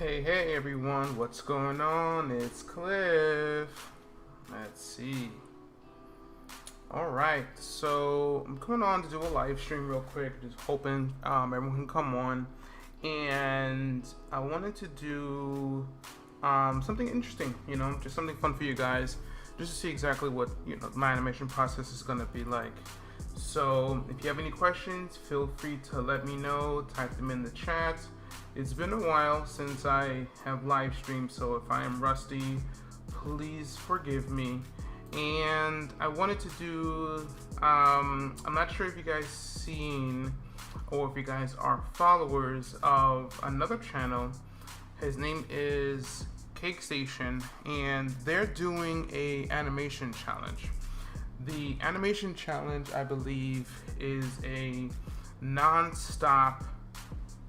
Hey everyone, what's going on? It's Cliff. Let's see. Alright, so I'm coming on to do a live stream real quick, just hoping everyone can come on. And I wanted to do something interesting, just something fun for you guys, just to see exactly what my animation process is gonna be like. So if you have any questions, feel free to let me know, type them in the chat. It's been a while since I have live streamed, so if I am rusty, please forgive me. And I wanted to do, I'm not sure if you guys seen or if you guys are followers of another channel. His name is Cake Station, and they're doing a animation challenge. The animation challenge, I believe, is a non-stop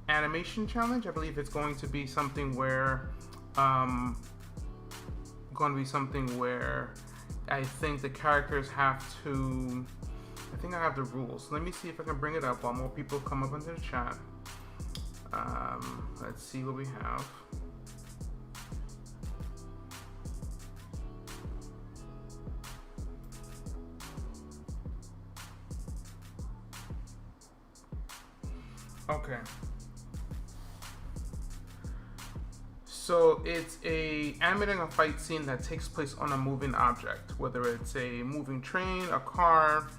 animation challenge. I believe it's going to be something where I think the characters have to, I think I have the rules. Let me see if I can bring it up while more people come up into the chat. Let's see what we have. Okay. So it's animating a fight scene that takes place on a moving object, whether it's a moving train, a car,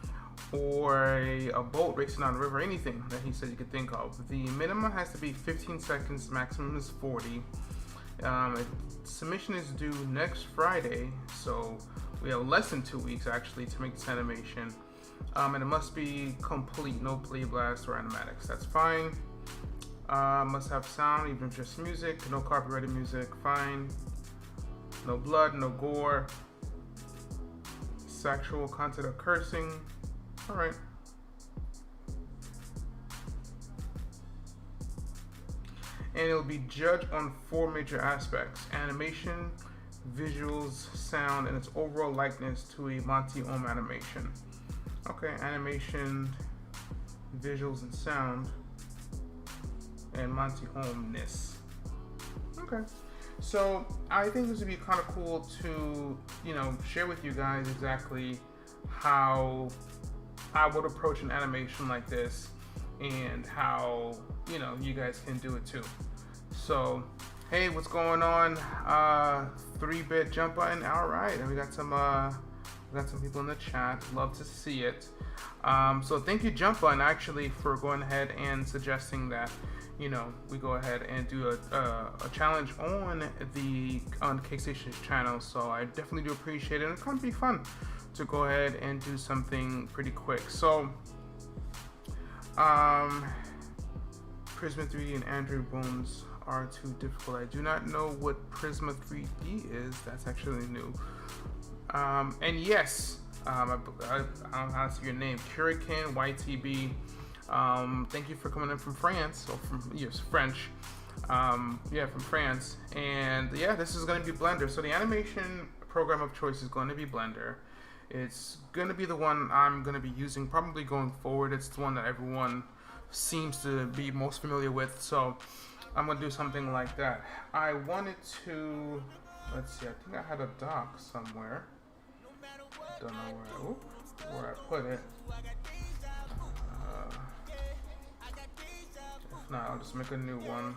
or a boat racing on the river, anything that he said you could think of. The minimum has to be 15 seconds, maximum is 40. Submission is due next Friday, so we have less than 2 weeks actually to make this animation. And it must be complete, no play blast or animatics. That's fine. Must have sound, even just music, no copyrighted music, fine. No blood, no gore, sexual content or cursing. All right. And it'll be judged on 4 major aspects: animation, visuals, sound, and its overall likeness to a Monty Ohm animation. Okay, animation, visuals, and sound, and Monty Ohm-ness. Okay, so I think this would be kind of cool to, share with you guys exactly how I would approach an animation like this, and how, you guys can do it too. So, hey, what's going on? 3-bit jump button. All right, and we got some people in the chat. Love to see it. So thank you, Jump Button, actually, for going ahead and suggesting that, we go ahead and do a challenge on Cake Station's channel. So I definitely do appreciate it. And it's going to be fun to go ahead and do something pretty quick. So, Prisma 3D and Android Bones are too difficult. I do not know what Prisma 3D is. That's actually new. And yes, I don't know how to say your name, Curican YTB. Thank you for coming in from France, or from French. From France. And yeah, this is going to be Blender. So the animation program of choice is going to be Blender. It's going to be the one I'm going to be using probably going forward. It's the one that everyone seems to be most familiar with. So I'm going to do something like that. I wanted to, let's see, I think I had a doc somewhere. Don't know where I put it. If not, I'll just make a new one.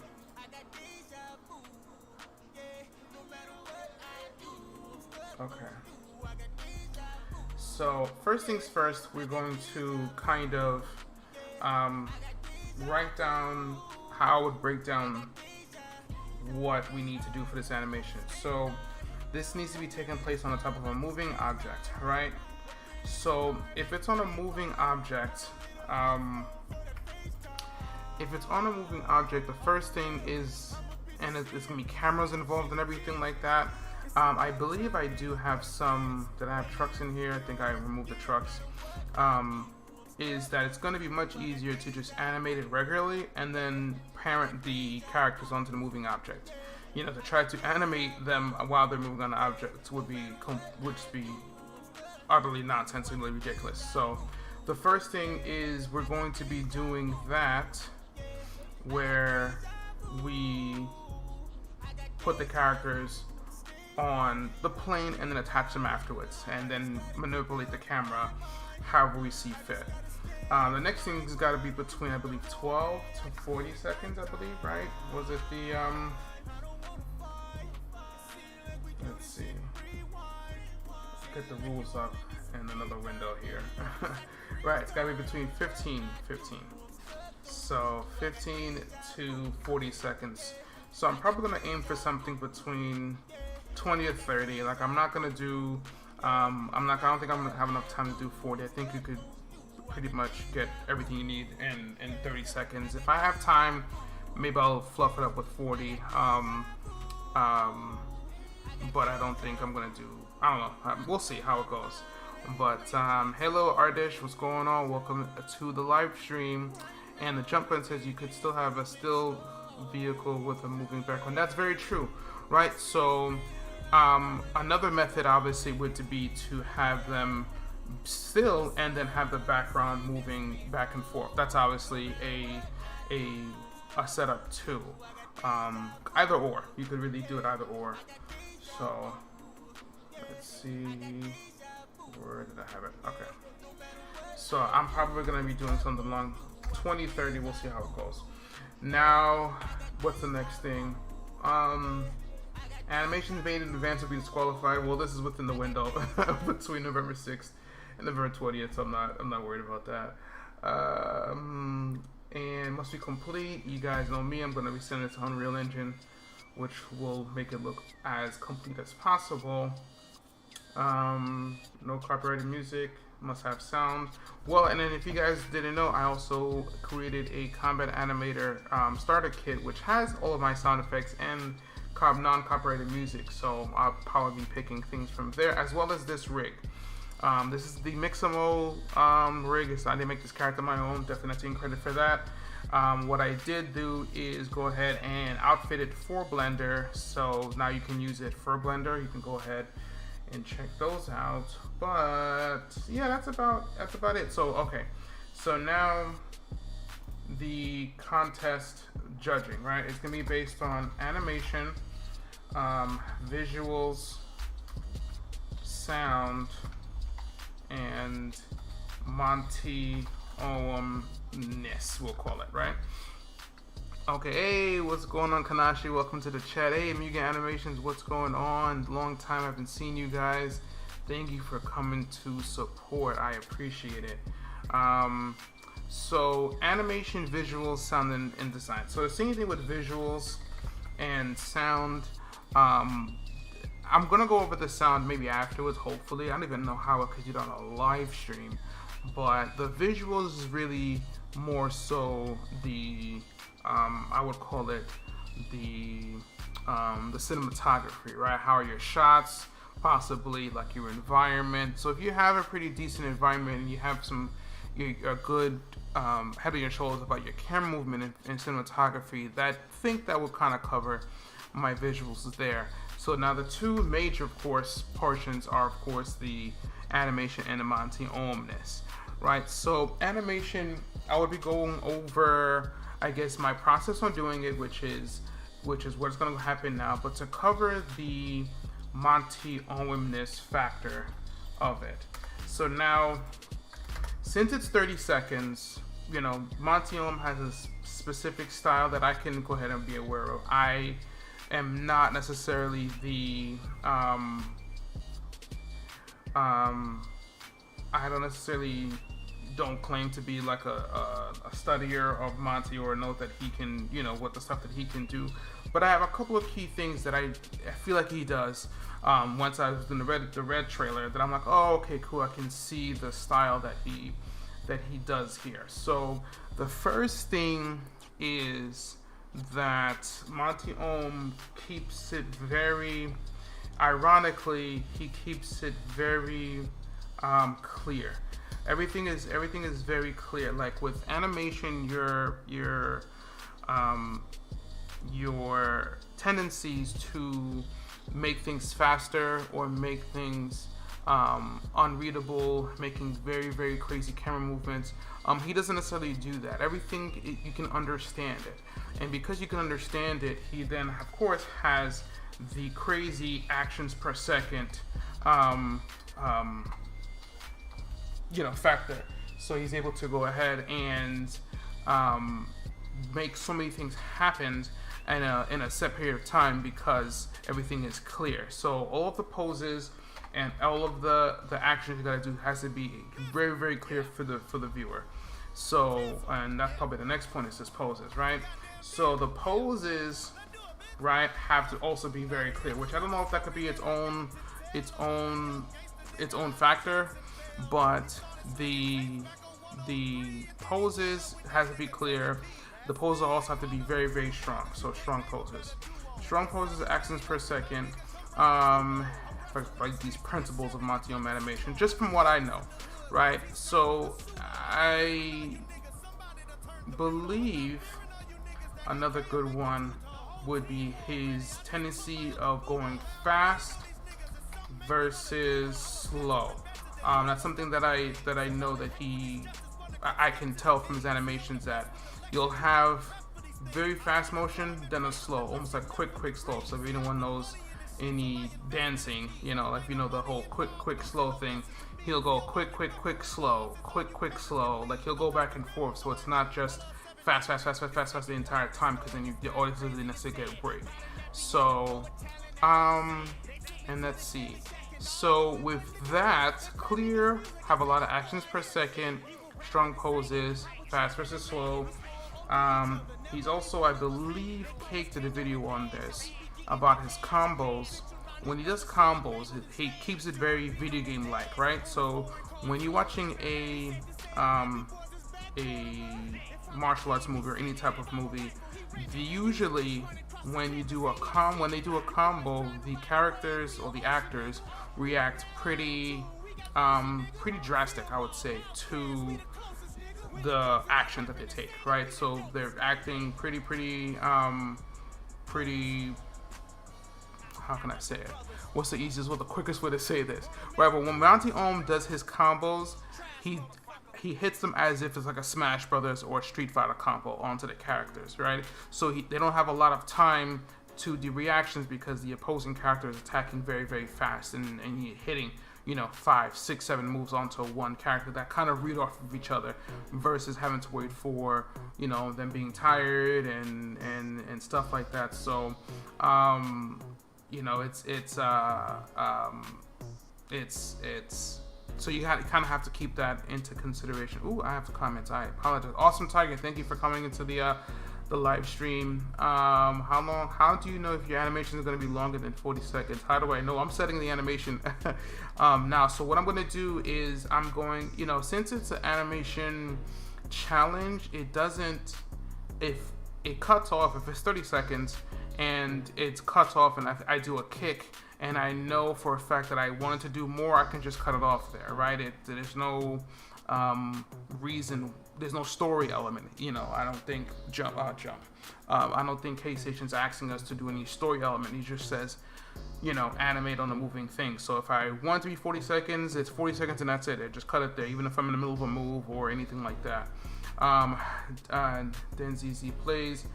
Okay. So first things first, we're going to kind of write down how I would break down what we need to do for this animation. So this needs to be taking place on the top of a moving object, right? So if it's on a moving object, the first thing is, and it's gonna be cameras involved and everything like that. I believe I do have some, that I have trucks in here. I think I removed the trucks. Is that it's gonna be much easier to just animate it regularly and then parent the characters onto the moving object. To try to animate them while they're moving on the objects would just be utterly nonsensically ridiculous. So the first thing is we're going to be doing that, where we put the characters on the plane and then attach them afterwards, and then manipulate the camera however we see fit. The next thing has got to be between, I believe, 12 to 40 seconds, I believe, right? Was it the, let's see. Let's get the rules up in another window here. Right, it's got to be between 15. So 15 to 40 seconds. So I'm probably going to aim for something between 20 to 30. Like, I'm not going to do, I don't think I'm going to have enough time to do 40. I think you could pretty much get everything you need in 30 seconds. If I have time, maybe I'll fluff it up with 40. But I don't think I'm going to do, I don't know. We'll see how it goes. But hello Ardish, what's going on? Welcome to the live stream. And the jump button says you could still have a still vehicle with a moving background. That's very true, right? So another method obviously would be to have them still and then have the background moving back and forth. That's obviously a setup too. Either or, you could really do it either or. So let's see, where did I have it? Okay, so I'm probably gonna be doing something along 20, 30. We'll see how it goes. Now, what's the next thing? Animation made in advance will be disqualified. Well, this is within the window between November 6th and November 20th, so I'm not worried about that. And must be complete. You guys know me. I'm gonna be sending it to Unreal Engine, which will make it look as complete as possible. No copyrighted music. Must have sound. Well, and then if you guys didn't know, I also created a Combat Animator starter kit, which has all of my sound effects and non-copyrighted music. So I'll probably be picking things from there, as well as this rig. This is the Mixamo rig. I didn't make this character my own. Definitely not taking credit for that. What I did do is go ahead and outfit it for Blender. So now you can use it for Blender. You can go ahead and check those out. But yeah, that's about it. So okay, so now the contest judging, right? It's gonna be based on animation, visuals, sound, and Monty Oum-ness, we'll call it, right? Okay, hey, what's going on, Kanashi? Welcome to the chat. Hey, Mugen Animations, what's going on? Long time I haven't seen you guys. Thank you for coming to support. I appreciate it. So, animation, visuals, sound, and design. So, the same thing with visuals and sound. I'm gonna go over the sound maybe afterwards, hopefully. I don't even know how it could do it on a live stream. But the visuals is really more so the I would call it the cinematography, right? How are your shots, possibly like your environment. So if you have a pretty decent environment and you have a good head on your shoulders about your camera movement and cinematography, that would kind of cover my visuals there. So now the two major, of course, portions are, of course, the animation and the Monty Oum-ness, right? So animation, I would be going over, I guess, my process on doing it, which is what's going to happen now. But to cover the Monty Oum-ness factor of it. So now, since it's 30 seconds, you know, Monty Oum has a specific style that I can go ahead and be aware of. I am not necessarily the don't claim to be like a studier of Monty or know that he can, you know, what the stuff that he can do. But I have a couple of key things that I feel like he does. Once I was in the red trailer, that I'm like, oh, okay, cool. I can see the style that he does here. So the first thing is that Monty Oum keeps it very, ironically, he keeps it very clear. Everything is very clear. Like with animation, your tendencies to make things faster or make things unreadable, making very, very crazy camera movements. He doesn't necessarily do that. Everything, you can understand it. And because you can understand it, he then, of course, has the crazy actions per second, factor. So he's able to go ahead and make so many things happen in a set period of time because everything is clear. So all of the poses and all of the actions you gotta do has to be very, very clear for the viewer. So, and that's probably the next point, is his poses, right? So the poses, right, have to also be very clear, which I don't know if that could be its own factor, but the poses has to be clear. The poses also have to be very, very strong. So strong poses, actions per second. Like these principles of Monty Ohm animation, just from what I know, right? So I believe another good one would be his tendency of going fast versus slow. That's something that I know that I can tell from his animations, that you'll have very fast motion, then a slow, almost like quick slow. So if anyone knows any dancing, like the whole quick slow thing, he'll go quick slow, slow. Like he'll go back and forth, so it's not just fast the entire time, because then the audience doesn't necessarily get a break. So and let's see. So with that, clear, have a lot of actions per second, strong poses, fast versus slow. He's also, I believe, Cake did a video on this about his combos. When he does combos, he keeps it very video game like, right? So when you're watching a martial arts movie or any type of movie, usually when they do a combo, the characters or the actors react pretty drastic, I would say, to the action that they take, right? So they're acting pretty how can I say it? What's the easiest way, the quickest way to say this? Right, but when Monty Ohm does his combos, he hits them as if it's like a Smash Brothers or Street Fighter combo onto the characters, right? So they don't have a lot of time to the reactions, because the opposing character is attacking very, very fast, and hitting 5, 6, 7 moves onto one character that kind of read off of each other, versus having to wait for them being tired and stuff like that. So it's so you kind of have to keep that into consideration. Ooh, I have to comment. I apologize. Awesome Tiger, thank you for coming into the live stream. How do you know if your animation is going to be longer than 40 seconds? How do I know? I'm setting the animation now. So what I'm going to do is I'm going, since it's an animation challenge, it doesn't, if it cuts off, if it's 30 seconds and it's cuts off and I do a kick, and I know for a fact that I wanted to do more, I can just cut it off there, right? There's no reason, there's no story element, I don't think I don't think K-Station's asking us to do any story element. He just says, animate on the moving thing. So if I want it to be 40 seconds, it's 40 seconds and that's it. I just cut it there, even if I'm in the middle of a move or anything like that. Then ZZ plays.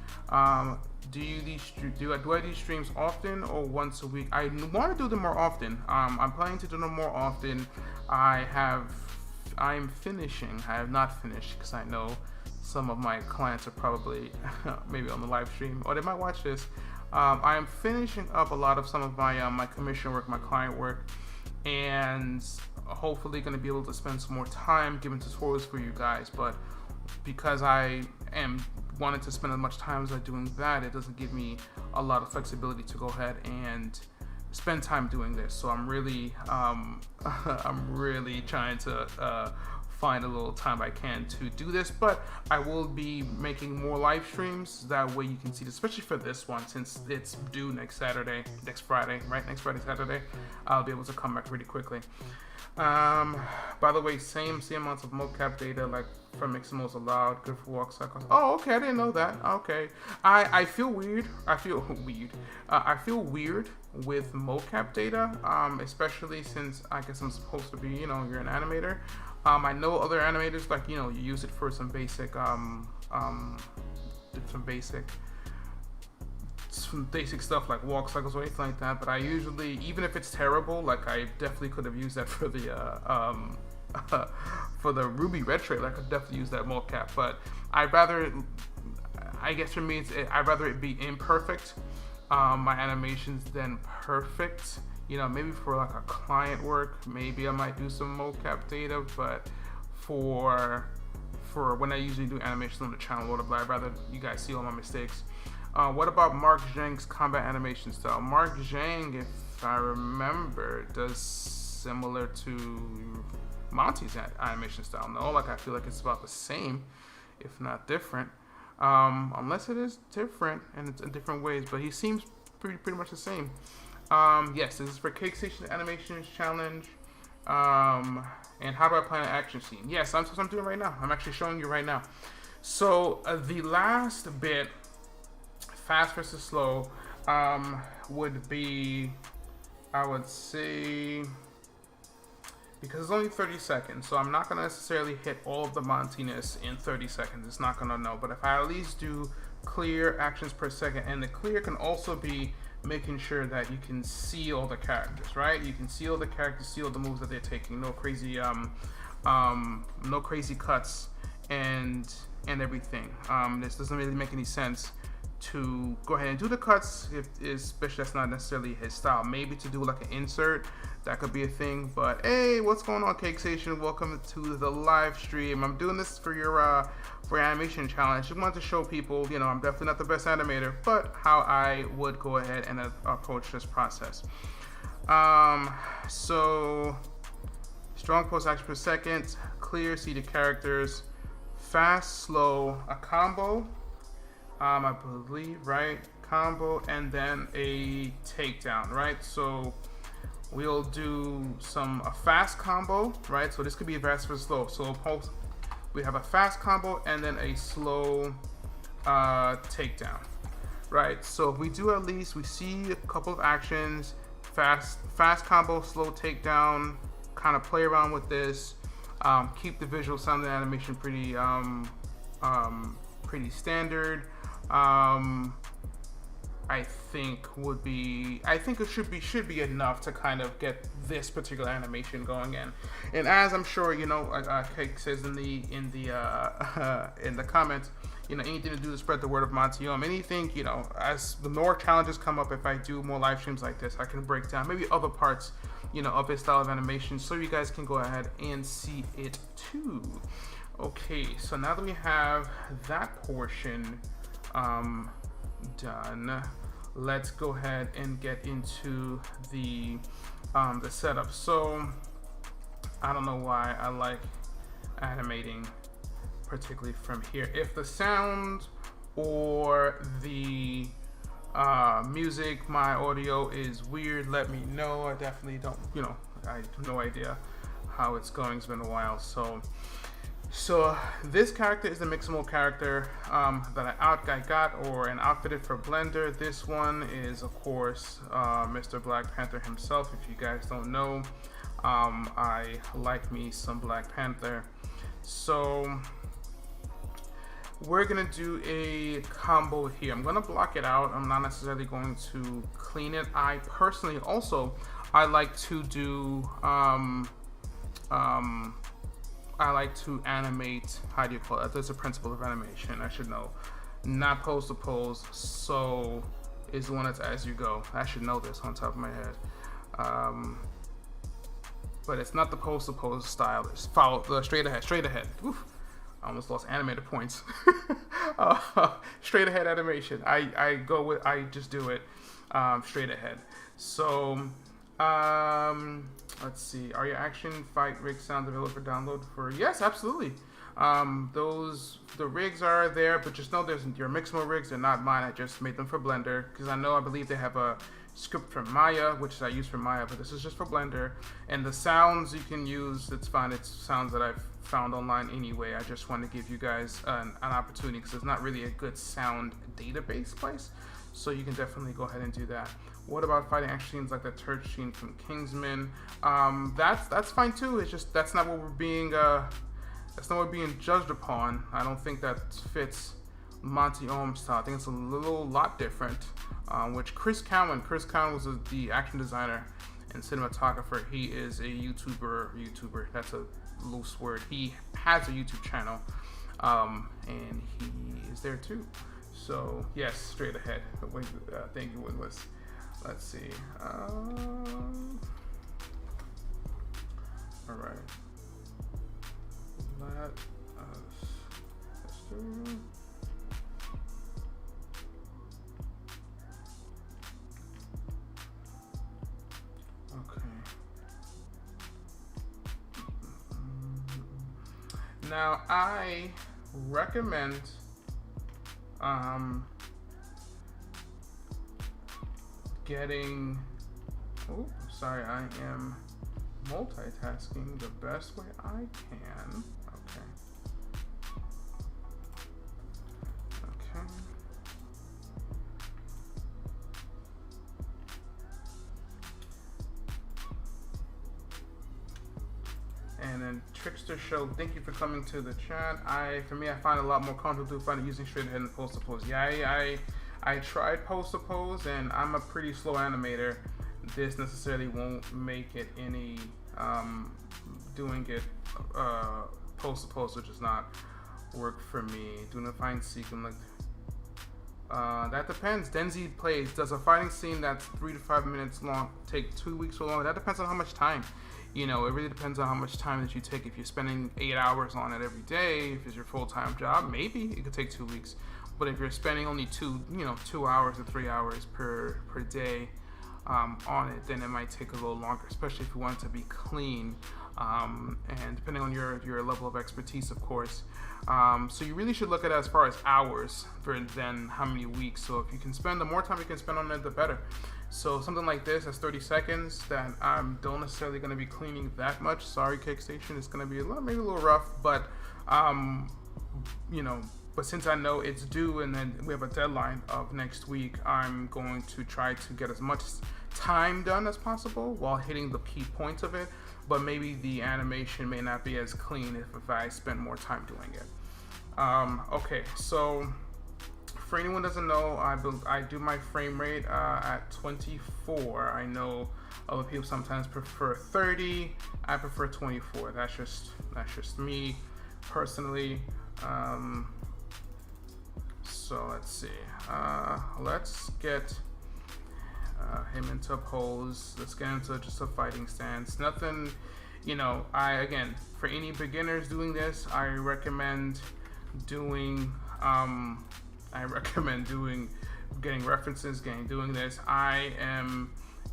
Do I do streams often or once a week? I want to do them more often. I'm planning to do them more often. I'm finishing. I have not finished, because I know some of my clients are probably maybe on the live stream, or they might watch this. I am finishing up a lot of some of my my commission work, my client work, and hopefully going to be able to spend some more time giving tutorials for you guys. But because I am wanting to spend as much time as I'm doing that, it doesn't give me a lot of flexibility to go ahead and spend time doing this. So I'm really trying to find a little time I can to do this, but I will be making more live streams. That way you can see this, especially for this one, since it's due next Friday, right? Next Friday, Saturday. I'll be able to come back pretty quickly. By the way, same amounts of mocap data like for Miximals allowed. Good for walk cycles. Oh, okay, I didn't know that. Okay, I feel weird. I feel weird. I feel weird with mocap data, especially since I guess I'm supposed to be, you're an animator. I know other animators like you use it for some basic some basic stuff like walk cycles or anything like that, but I usually, even if it's terrible, like I definitely could have used that for the for the Ruby Red trailer. I could definitely use that mocap, but I guess for me, I'd rather it be imperfect, my animations, than perfect. Maybe for like a client work, maybe I might do some mocap data, but for when I usually do animations on the channel, I'd rather you guys see all my mistakes. What about Mark Zhang's combat animation style? Mark Zhang, if I remember, does similar to Monty's animation style. No, like I feel like it's about the same, if not different. Unless it is different and it's in different ways, but he seems pretty much the same. Yes, this is for Cake Station Animations Challenge. And how do I plan an action scene? Yes, that's what I'm doing right now. I'm actually showing you right now. So the last bit, fast versus slow, would be, I would say, because it's only 30 seconds, so I'm not going to necessarily hit all of the Montiness in 30 seconds. It's not going to know. But if I at least do clear actions per second, and the clear can also be making sure that you can see all the characters, right? You can see all the characters, see all the moves that they're taking. No crazy, no crazy cuts and everything. This doesn't really make any sense to go ahead and do the cuts, especially that's not necessarily his style. Maybe to do like an insert, that could be a thing. But hey, what's going on, Cake Station? Welcome to the live stream. I'm doing this for your animation challenge. Just wanted to show people, I'm definitely not the best animator, but how I would go ahead and approach this process. So strong post action per second, clear, see the characters, fast, slow, a combo. I believe, right? Combo and then a takedown, right? So we'll do a fast combo, right? So this could be a fast versus slow. So we have a fast combo and then a slow takedown, right? So if we do, at least we see a couple of actions, fast combo, slow takedown, kind of play around with this, keep the visual sound and animation pretty standard. I think it should be enough to kind of get this particular animation going in. And as I'm sure Cake says in the in the comments, anything to do to spread the word of Monty. Anything, as the more challenges come up, if I do more live streams like this, I can break down maybe other parts, of his style of animation, so you guys can go ahead and see it too. Okay, so now that we have that portion done, let's go ahead and get into the setup. So I don't know why I like animating particularly from here. If the sound or the music, my audio is weird, let me know. I definitely don't, I have no idea how it's going. It's been a while. So this character is the Mixable character that I got or outfitted for Blender. This one is, of course, Mr. Black Panther himself. If you guys don't know, I like me some Black Panther. So we're gonna do a combo here. I'm gonna block it out. I'm not necessarily going to clean it. I personally also, I like to do I like to animate, how do you call it? There's a principle of animation, I should know. Not pose to pose, so is the one that's as you go. I should know this on top of my head. But it's not the pose to pose style, it's follow the straight ahead. Oof, I almost lost animator points. Straight ahead animation. I just do it straight ahead. So, let's see. Are your action fight rig sounds available for download? Yes, absolutely. The rigs are there, but just know there's your Mixamo rigs. They're not mine. I just made them for Blender because I believe they have a script for Maya, which I use for Maya, but this is just for Blender. And the sounds you can use, it's fine. It's sounds that I've found online anyway. I just want to give you guys an opportunity because it's not really a good sound database place. So you can definitely go ahead and do that. What about fighting action scenes like the church scene from Kingsman? That's fine too. It's just that's not what we're being judged upon. I don't think that fits Monty Ohm style. I think it's a lot different. Which Chris Cowan was the action designer and cinematographer. He is a YouTuber. That's a loose word. He has a YouTube channel, and he is there too. So yes, straight ahead. Thank you, Winless. Let's see. All right. Let us do. Okay. Now I recommend getting, oh, sorry, I am multitasking the best way I can. Okay. And then Trickster Show, thank you for coming to the chat. For me, I find it a lot more comfortable to find it using straight ahead and pose to pose. Yeah, I tried pose to pose, and I'm a pretty slow animator. This necessarily won't make it any doing it pose to pose, which does not work for me. Doing a fighting sequence like that depends. Denzi plays. Does a fighting scene that's 3 to 5 minutes long take 2 weeks or longer? That depends on how much time. You know, it really depends on how much time that you take. If you're spending 8 hours on it every day, if it's your full-time job, maybe it could take 2 weeks. But if you're spending only 2 hours or 3 hours per day on it, then it might take a little longer, especially if you want it to be clean. And depending on your level of expertise, of course. So you really should look at it as far as hours than how many weeks. So if you can spend, the more time you can spend on it, the better. So something like this, that's 30 seconds, that I don't necessarily going to be cleaning that much. Sorry, Cakestation, it's going to be maybe a little rough, but but since I know it's due and then we have a deadline of next week, I'm going to try to get as much time done as possible while hitting the key points of it. But maybe the animation may not be as clean if I spend more time doing it. Okay, so for anyone who doesn't know, I do my frame rate at 24. I know other people sometimes prefer 30. I prefer 24. That's just me personally. So let's see. Let's get him into a pose. Let's get into just a fighting stance. Nothing, again, for any beginners doing this, I recommend doing getting references, doing this.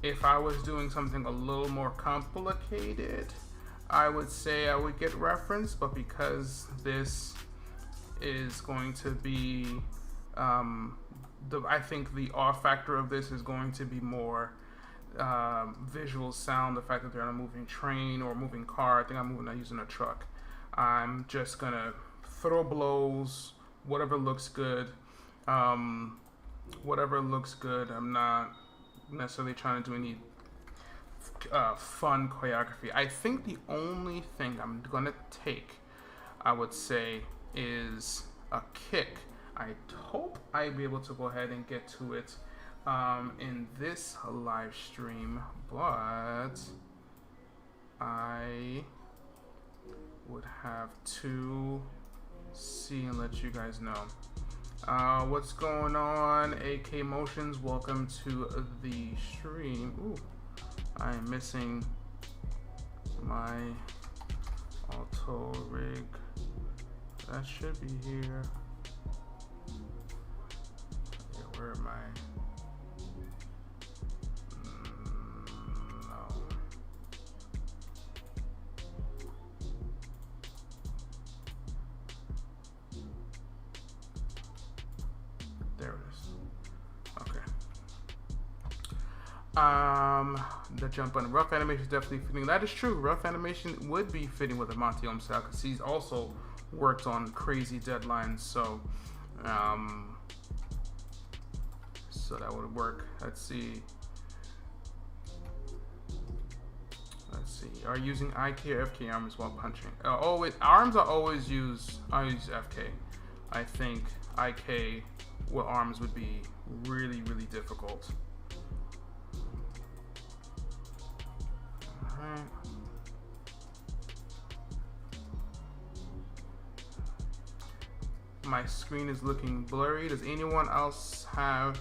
If I was doing something a little more complicated, I would say I would get reference, but because this is going to be, I think the awe factor of this is going to be more visual sound, the fact that they're on a moving train or a moving car. I think I'm not using a truck. I'm just gonna throw blows, whatever looks good. I'm not necessarily trying to do any fun choreography. I think the only thing I'm gonna take, I would say, is a kick. I hope I'll be able to go ahead and get to it in this live stream, but I would have to see and let you guys know. What's going on, AK Motions? Welcome to the stream. Ooh, I am missing my auto rig. That should be here. Yeah, where am I? No. There it is. Okay. The jump button. Rough animation is definitely fitting. That is true. Rough animation would be fitting with a Monty Ohm style because he's also worked on crazy deadlines. So that would work. Let's see. Are you using IK or FK arms while punching? Arms I always use. I use FK. I think IK with arms would be really, really difficult. Alright. My screen is looking blurry. Does anyone else have...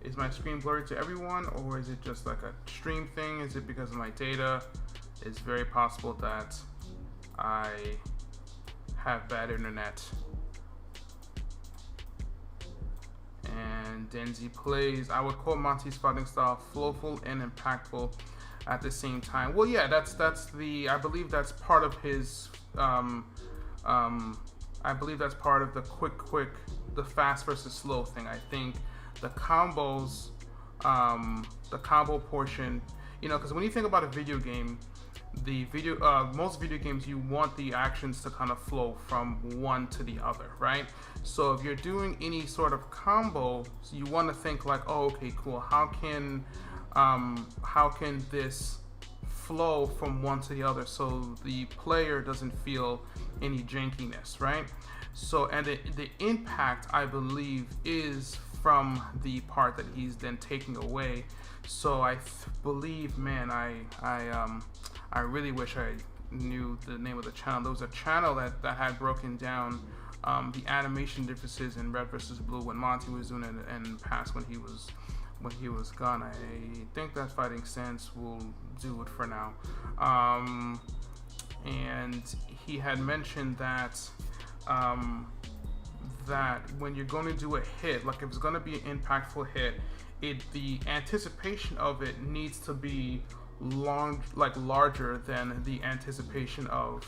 Is my screen blurry to everyone, or is it just like a stream thing? Is it because of my data? It's very possible that I have bad internet. And Denzi plays. I would call Monty's fighting style flowful and impactful at the same time. Well, yeah, that's the. I believe that's part of his. I believe that's part of the the fast versus slow thing. I think the combos, the combo portion. You know, because when you think about a video game, most video games, you want the actions to kind of flow from one to the other, right? So if you're doing any sort of combo, you want to think like, oh, okay, cool. How can this flow from one to the other so the player doesn't feel any jankiness, right? So, and the impact, I believe, is from the part that he's then taking away. So I believe, man, I really wish I knew the name of the channel. There was a channel that had broken down the animation differences in Red versus Blue when Monty was doing it, and past when he was gone. I think that Fighting Sense will do it for now. And he had mentioned that that when you're going to do a hit, like if it's going to be an impactful hit, the anticipation of it needs to be larger than the anticipation of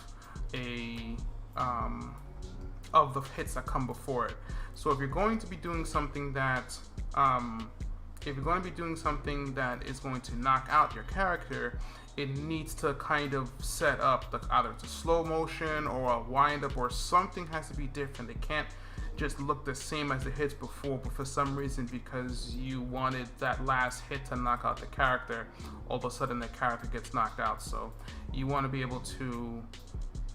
of the hits that come before it. So if you're going to be doing something that is going to knock out your character, it needs to kind of set up either it's a slow motion or a wind up, or something has to be different. It can't just look the same as the hits before, but for some reason, because you wanted that last hit to knock out the character, all of a sudden the character gets knocked out. So you want to be able to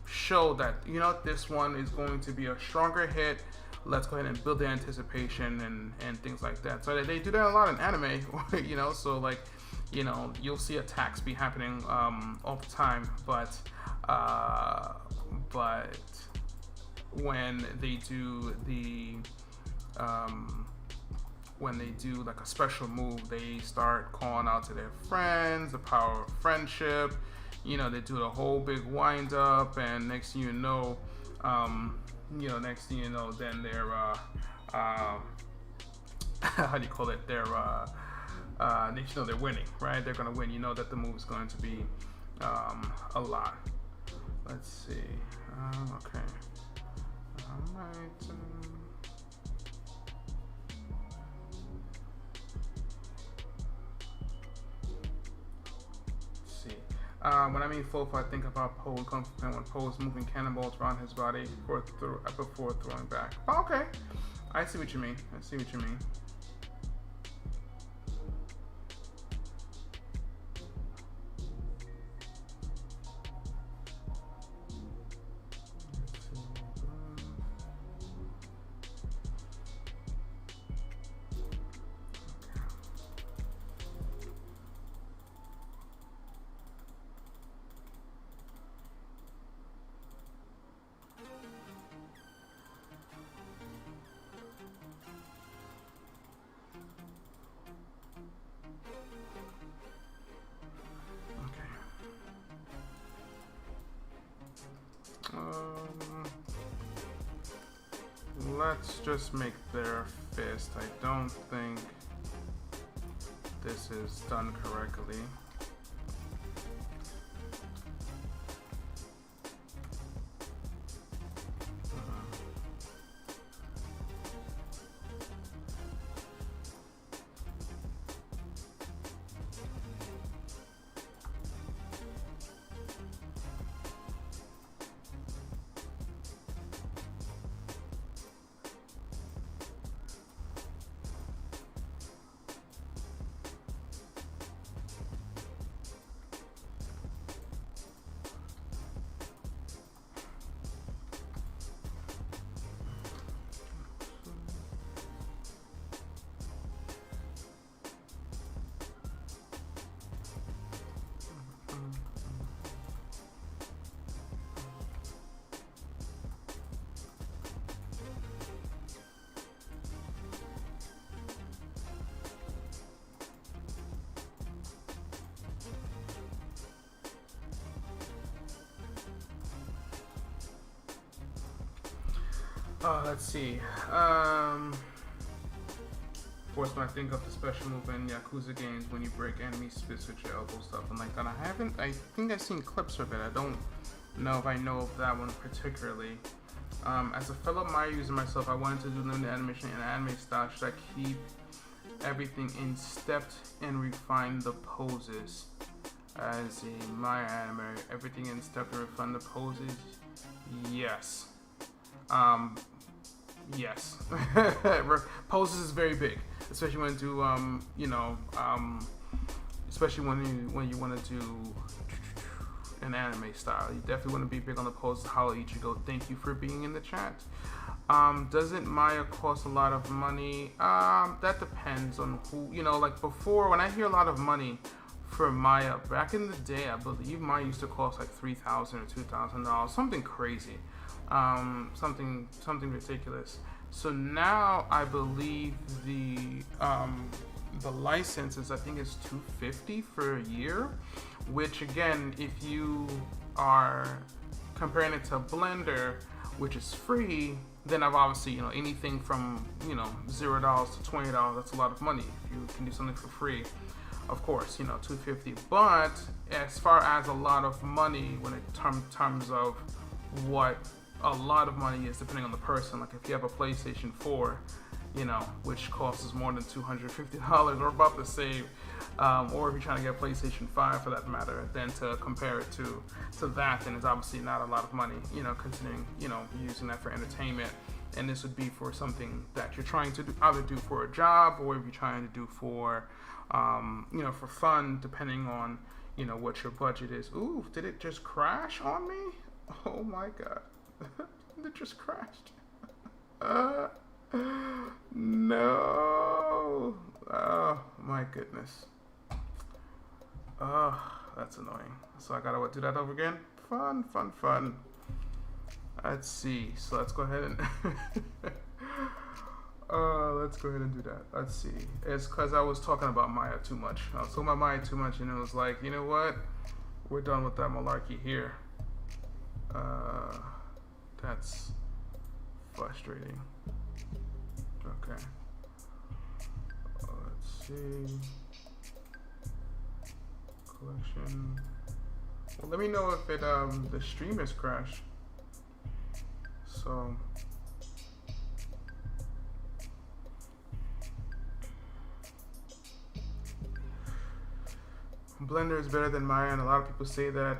show that, you know, this one is going to be a stronger hit. Let's go ahead and build the anticipation and things like that. So they do that a lot in anime, you know, so like, you know, you'll see attacks be happening all the time, but when they do like a special move, they start calling out to their friends, the power of friendship. You know, they do the whole big wind up, and next thing you know, then they're how do you call it? They're next you know they're winning, right? They're gonna win. You know that the move is going to be a lot. Let's see. Okay. Alright. Let's see. When I mean full, I think about Poe and Kung Fu Panda when Poe is moving cannonballs around his body before throwing back. Oh, okay. I see what you mean. Let's just make their fist. I don't think this is done correctly. Let's see. Of course, when I think of the special move in Yakuza games, when you break enemy spits with your elbow, stuff and like that. I think I've seen clips of it. I don't know if I know of that one particularly. As a fellow Maya user myself, I wanted to do limited animation in anime style. Should I keep everything in stepped and refine the poses? As a Maya animator, everything in stepped and refine the poses? Yes. Yes. Poses is very big, especially when you do, especially when you want to do an anime style. You definitely want to be big on the poses. Hello Ichigo, thank you for being in the chat. Doesn't Maya cost a lot of money? That depends on who, like before, when I hear a lot of money for Maya, back in the day, I believe Maya used to cost like $3,000 or $2,000, something crazy. Something ridiculous. So now I believe the licenses, I think is $250 for a year, which again, if you are comparing it to Blender, which is free, then I've obviously, anything from, $0 to $20, that's a lot of money. If you can do something for free, of course, $250. But as far as a lot of money, when it terms of what a lot of money is, depending on the person, like if you have a PlayStation 4, which costs more than $250, we're about to save, or if you're trying to get a PlayStation 5 for that matter, then to compare it to that, then it's obviously not a lot of money, considering, using that for entertainment. And this would be for something that you're trying to either do for a job, or if you're trying to do for, for fun, depending on, what your budget is. Ooh, did it just crash on me? Oh my God. It just crashed. No. Oh my goodness. Oh, that's annoying. So I gotta do that over again. Fun. Let's see. So let's go ahead and let's go ahead and do that. Let's see. It's because I was talking about Maya too much. I was talking about Maya too much, and it was like, you know what? We're done with that malarkey here. That's frustrating. Okay. Let's see. Collection. Well, let me know if it the stream has crashed. So Blender is better than Maya, and a lot of people say that.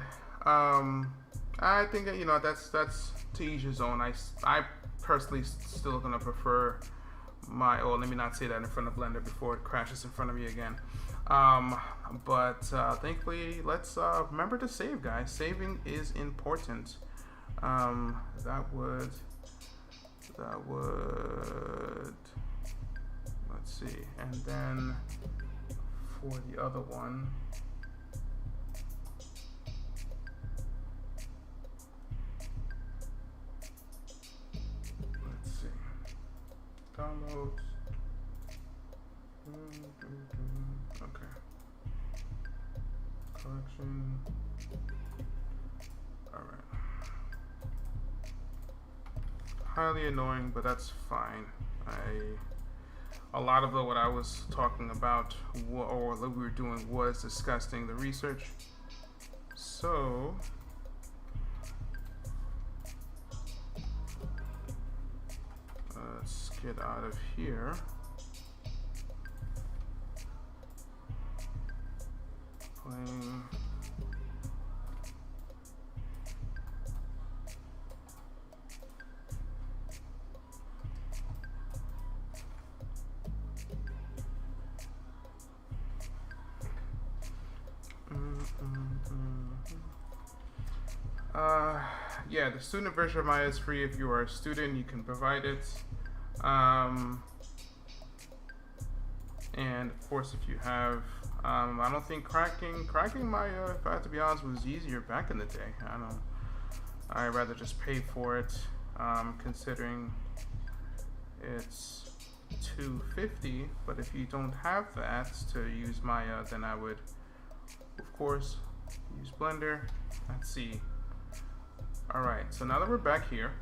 I think that, that's to each his own. I personally still gonna prefer let me not say that in front of Blender before it crashes in front of me again. But thankfully, let's remember to save, guys. Saving is important. That would, let's see, and then for the other one, downloads. Okay. Collection. Alright. Highly annoying, but that's fine. A lot of what I was talking about, or what we were doing, was discussing the research. So let's get out of here. Playing. Yeah, the student version of Maya is free. If you are a student, you can provide it. And of course, if you have, I don't think cracking Maya, if I have to be honest, was easier back in the day. I'd rather just pay for it, considering it's $250. But if you don't have that to use Maya, then I would, of course, use Blender. Let's see. All right, so now that we're back here,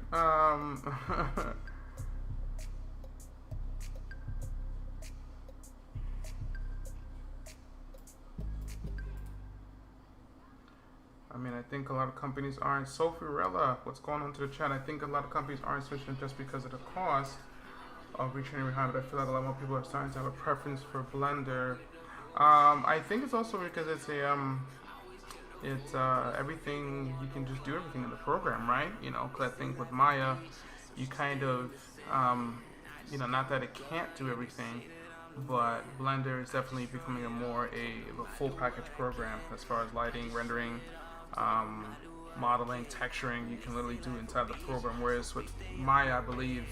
I think a lot of companies aren't. Sophirella, what's going on to the chat? I think a lot of companies aren't switching just because of the cost of reaching every high, but I feel like a lot more people are starting to have a preference for Blender. I think it's also because it's everything, you can just do everything in the program, right? You know, because I think with Maya, you kind of, you know, not that it can't do everything, but Blender is definitely becoming a full package program as far as lighting, rendering, modeling, texturing. You can literally do inside the program. Whereas with Maya, I believe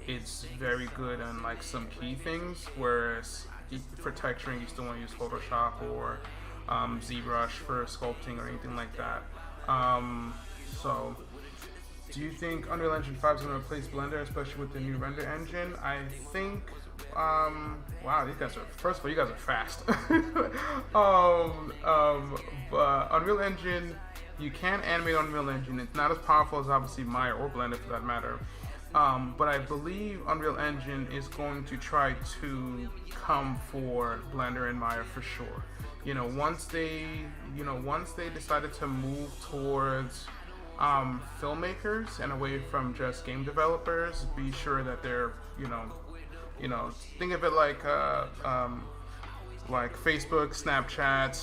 it's very good on like some key things. Whereas for texturing, you still want to use Photoshop or ZBrush for sculpting or anything like that. So, do you think Unreal Engine 5 is going to replace Blender, especially with the new render engine? I think. Wow, these guys are. First of all, you guys are fast. But Unreal Engine, you can animate on Unreal Engine. It's not as powerful as obviously Maya or Blender for that matter. But I believe Unreal Engine is going to try to come for Blender and Maya for sure. You know, once they decided to move towards filmmakers and away from just game developers, be sure that they're, you know, think of it like Facebook, Snapchat,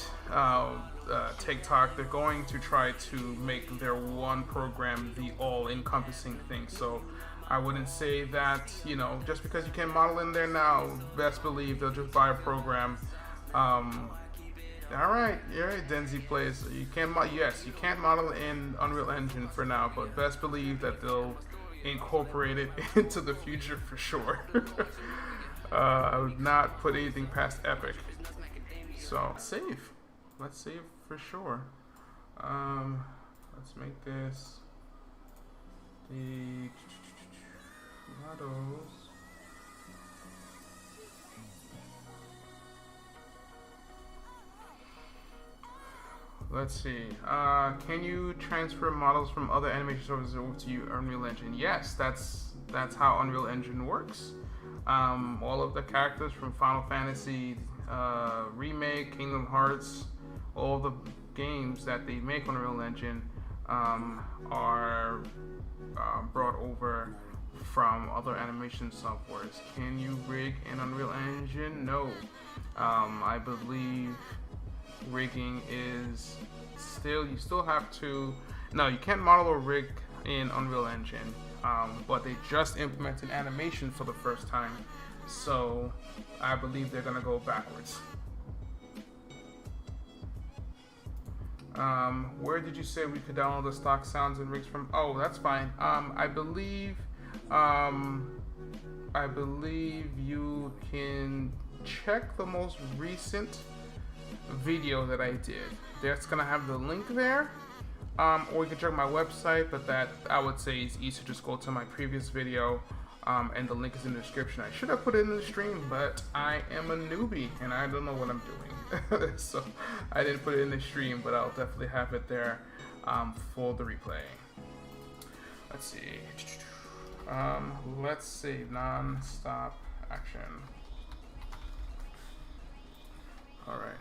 TikTok. They're going to try to make their one program the all-encompassing thing. So I wouldn't say that, you know, just because you can model in there now, best believe they'll just buy a program. All right, Denzi plays. You can't model in Unreal Engine for now, but best believe that they'll incorporate it into the future for sure. I would not put anything past Epic. So let's save for sure. Let's make this the models. Let's see. Can you transfer models from other animation services over to Unreal Engine? Yes, that's how Unreal Engine works. All of the characters from Final Fantasy Remake, Kingdom Hearts, all the games that they make on Unreal Engine are brought over from other animation softwares. Can you rig in Unreal Engine? No. I believe rigging is you still have to. No, you can't model or rig in Unreal Engine. But they just implemented animation for the first time, so I believe they're gonna go backwards. Where did you say we could download the stock sounds and rigs from? Oh, that's fine. I believe you can check the most recent video that I did. That's gonna have the link there. Or you can check my website, but that I would say is easier. Just go to my previous video, and the link is in the description. I should have put it in the stream, but I am a newbie and I don't know what I'm doing. So I didn't put it in the stream, but I'll definitely have it there for the replay. Let's see. Let's save non-stop action. All right.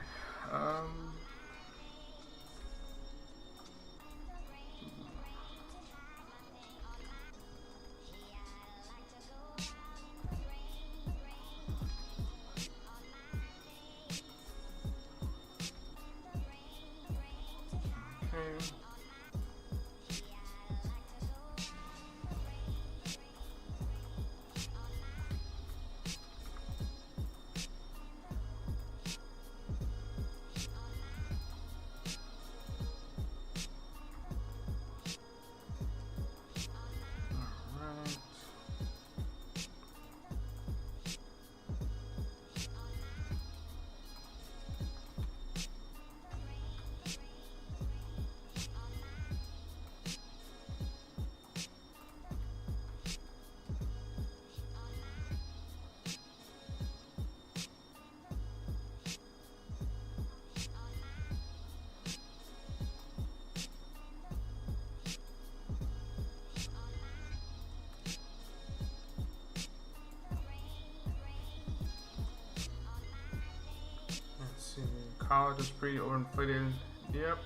College is pretty overinflated. Yep,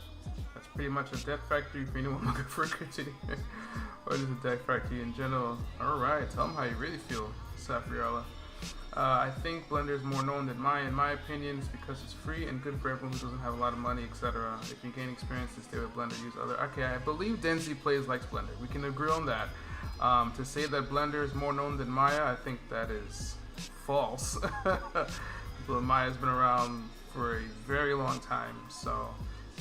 that's pretty much a debt factory for anyone looking for a critique, or just a debt factory in general. All right, tell them how you really feel, Safriella. I think Blender is more known than Maya. In my opinion, it's because it's free and good for everyone who doesn't have a lot of money, etc. If you gain experience to stay with Blender, use other. Okay, I believe Denzi Plays likes Blender. We can agree on that. To say that Blender is more known than Maya, I think that is false. But Maya's been around for a very long time, so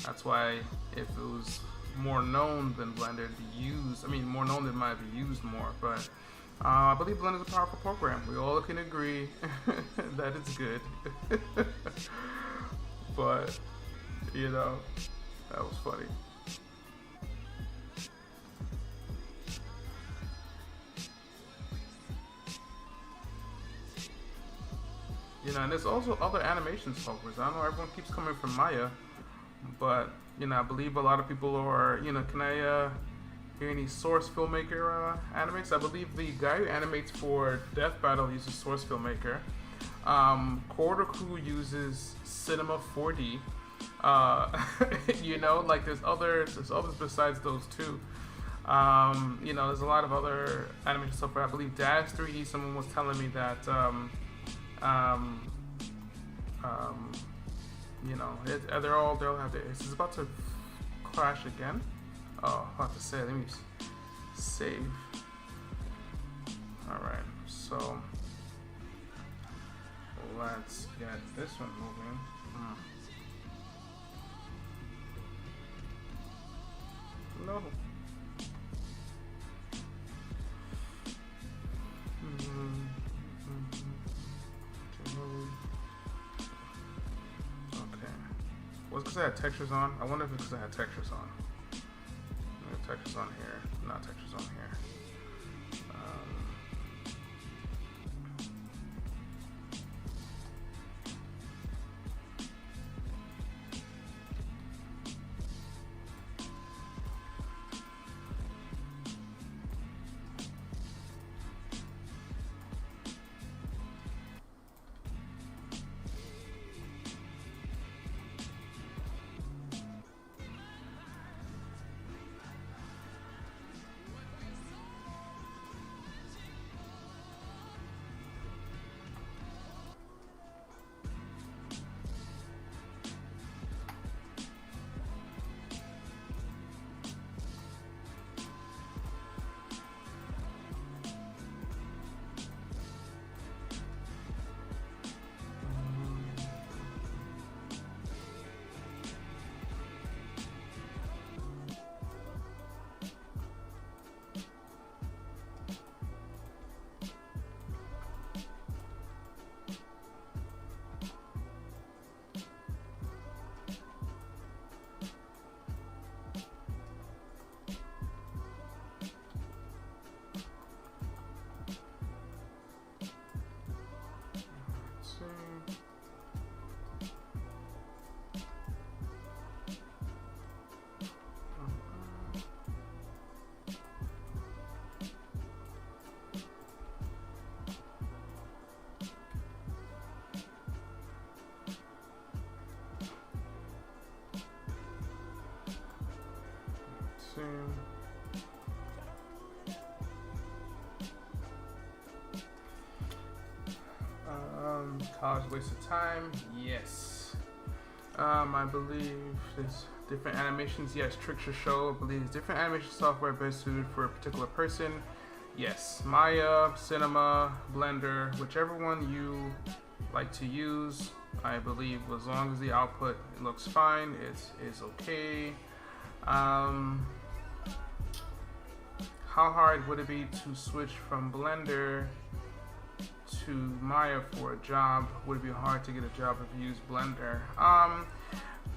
that's why if it was more known than Blender, it'd be used. I mean, more known than Maya, be used more. But I believe Blender is a powerful program. We all can agree that it's good. But you know, that was funny. You know, and there's also other animation softwares. I know everyone keeps coming from Maya, but you know, I believe a lot of people are, you know, can I hear any Source Filmmaker animates? I believe the guy who animates for Death Battle uses Source Filmmaker. Quarter Crew uses Cinema 4D. You know, like there's others besides those two. You know, there's a lot of other animation software. I believe Dash 3D. Someone was telling me that. You know, they're all have their. It's about to crash again. Oh, I have to say. Let me save. All right, so let's get this one moving. No. Was it because I had textures on? I wonder if it's because I had textures on. Textures on here, not textures on here. College waste of time? Yes. I believe there's different animations. Yes, Trickster Show. I believe there's different animation software best suited for a particular person. Yes, Maya, Cinema, Blender, whichever one you like to use. I believe as long as the output looks fine, it's okay. How hard would it be to switch from Blender to Maya for a job? Would it be hard to get a job if you use Blender?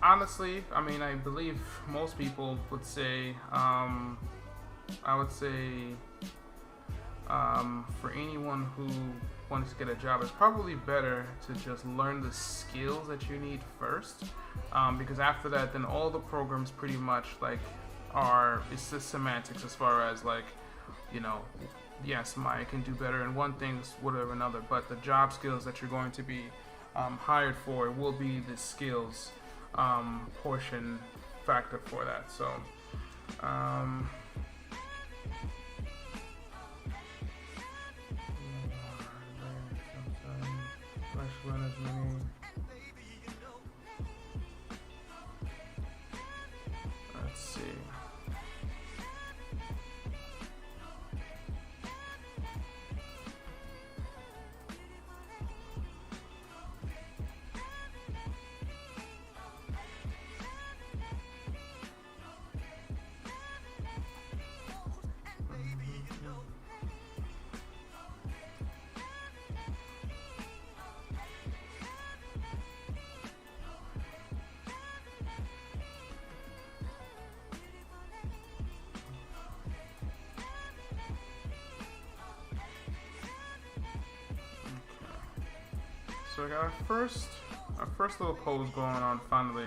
Honestly, I mean, I believe most people would say, I would say, for anyone who wants to get a job, it's probably better to just learn the skills that you need first, because after that, then all the programs pretty much like it's just semantics as far as like, you know, yes, Maya can do better in one thing, whatever another, but the job skills that you're going to be hired for will be the skills portion factor for that. So let's see. So we got our first little pose going on finally.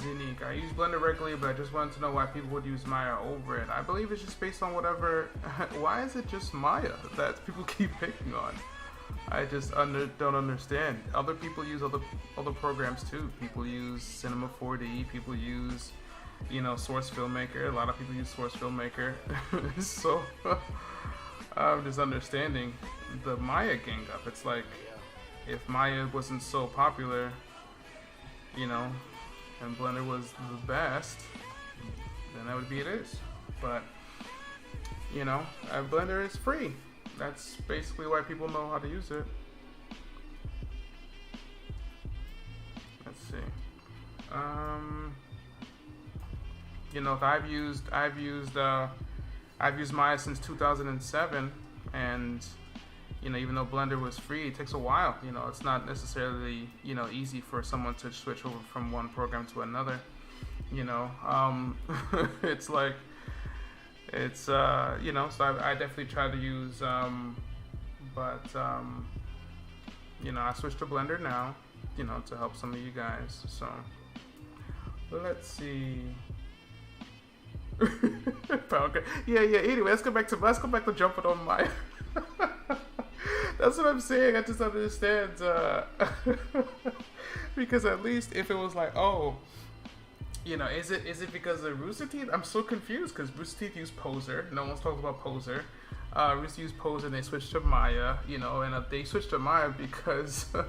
Zinique, I use Blender regularly, but I just wanted to know why people would use Maya over it. I believe it's just based on whatever. Why is it just Maya that people keep picking on? I just don't understand. Other people use other programs too. People use Cinema 4D. People use, Source Filmmaker. A lot of people use Source Filmmaker. So I'm just understanding the Maya gang up. It's like, if Maya wasn't so popular, and Blender was the best, then that would be it is. But, Blender is free. That's basically why people know how to use it. Let's see. I've used Maya since 2007, and even though Blender was free, it takes a while. It's not necessarily easy for someone to switch over from one program to another. It's like, it's so I definitely try to use but I switched to Blender now, to help some of you guys. So let's see. Okay. Yeah. Anyway, let's go back to jumping on Maya. That's what I'm saying. I just understand, because at least if it was like, oh, is it because of Rooster Teeth? I'm so confused because Rooster Teeth used Poser. No one's talking about Poser. Rooster used Poser and they switched to Maya. And they switched to Maya because the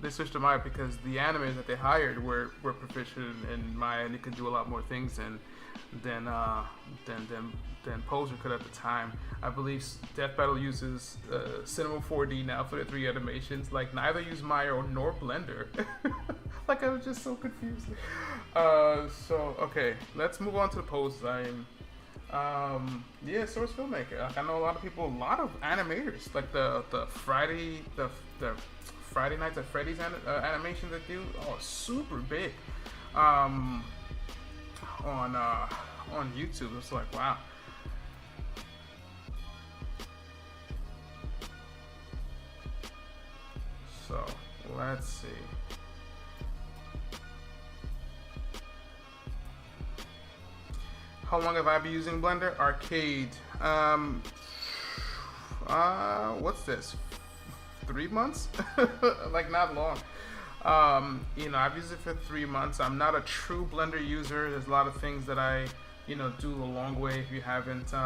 animators that they hired were proficient in Maya, and they could do a lot more things than Poser could at the time. I believe Death Battle uses Cinema 4D now for the 3 animations. Like, neither use Maya nor Blender. Like, I was just so confused. So okay, let's move on to the pose design. Source Filmmaker. Like, I know a lot of animators, like the Friday Nights at Freddy's animation that do super big on YouTube. It's like, wow. So let's see. How long have I been using Blender? Arcade. What's this? 3 months? Like, not long. I've used it for 3 months. I'm not a true Blender user. There's a lot of things that I, do the long way. If you haven't, so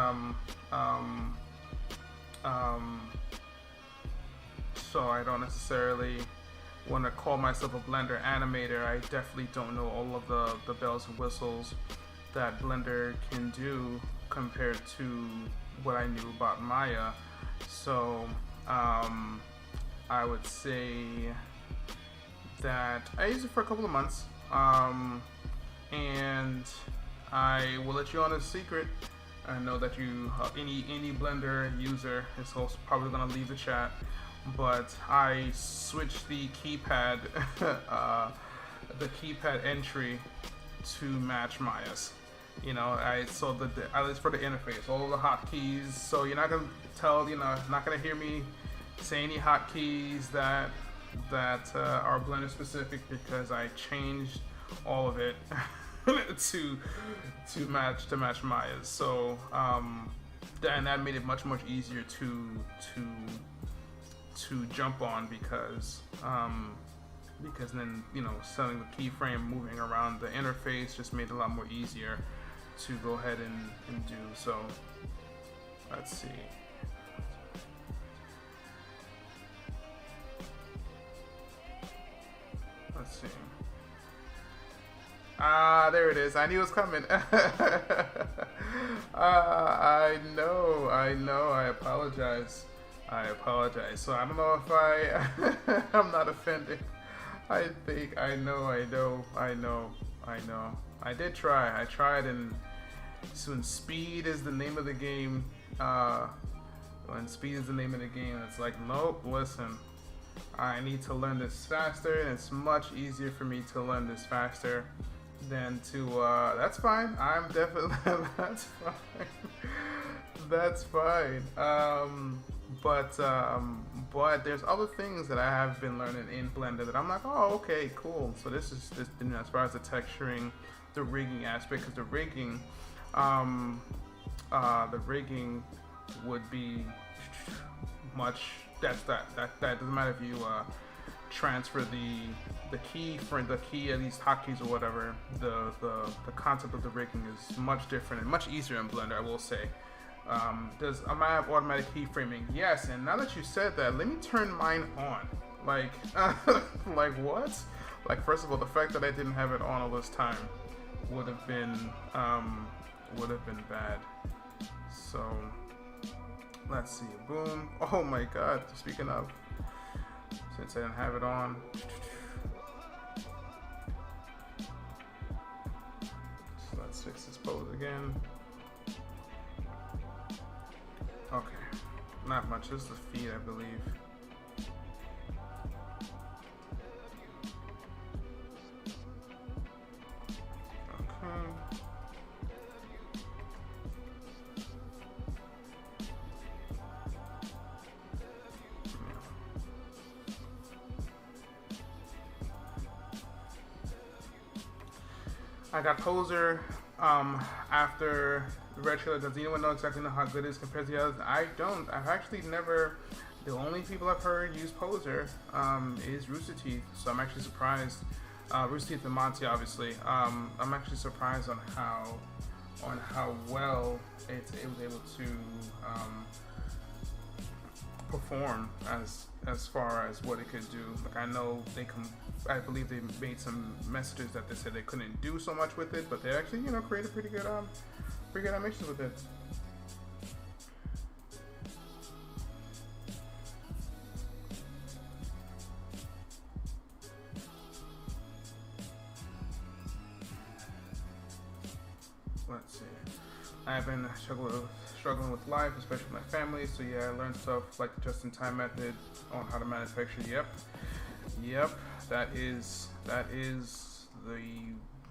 I don't necessarily want to call myself a Blender animator. I definitely don't know all of the bells and whistles that Blender can do compared to what I knew about Maya. So I would say that I used it for a couple of months, and I will let you on a secret. I know that any Blender user is also probably gonna leave the chat, but I switched the keypad entry to match Maya's. At least for the interface, all the hotkeys. So you're not gonna tell, not gonna hear me say any hotkeys that are Blender specific, because I changed all of it to match Maya's. So and that made it much easier to jump on because then, you know, setting the keyframe, moving around the interface just made it a lot more easier to go ahead and do. So let's see. Let's see. Ah, there it is. I knew it was coming. I know. I apologize. So I don't know if I'm not offended. I think I know. I did try. I tried, and when speed is the name of the game, it's like, nope, listen, I need to learn this faster, and it's much easier for me to learn this faster than to, that's fine. I'm definitely, that's fine. But there's other things that I have been learning in Blender that I'm like, oh, okay, cool. So this is just, you know, as far as the texturing, the rigging aspect, because the rigging would be much. That doesn't matter if you transfer the key for the key, at least hotkeys or whatever. The concept of the rigging is much different and much easier in Blender, I will say. Does I might have automatic keyframing? Yes. And now that you said that, let me turn mine on. Like, like what? Like, first of all, the fact that I didn't have it on all this time would have been bad. So let's see. Boom. Oh my God. Speaking of, since I didn't have it on, so let's fix this pose again. Okay, not much. This is the feet, I believe. Okay. I got Poser after the red trailer. Does anyone know exactly how good it is compared to the others? I don't. I've actually never. The only people I've heard use Poser is Rooster Teeth, so I'm actually surprised. Rooster Teeth and Monty, obviously. I'm actually surprised on how well it was able to perform as far as what it could do. Like, I know I believe they made some messages that they said they couldn't do so much with it, but they actually, you know, created pretty good animations with it. Let's see. I've been struggling with life, especially with my family. So yeah, I learned stuff like the just-in-time method on how to manufacture. Yep. That is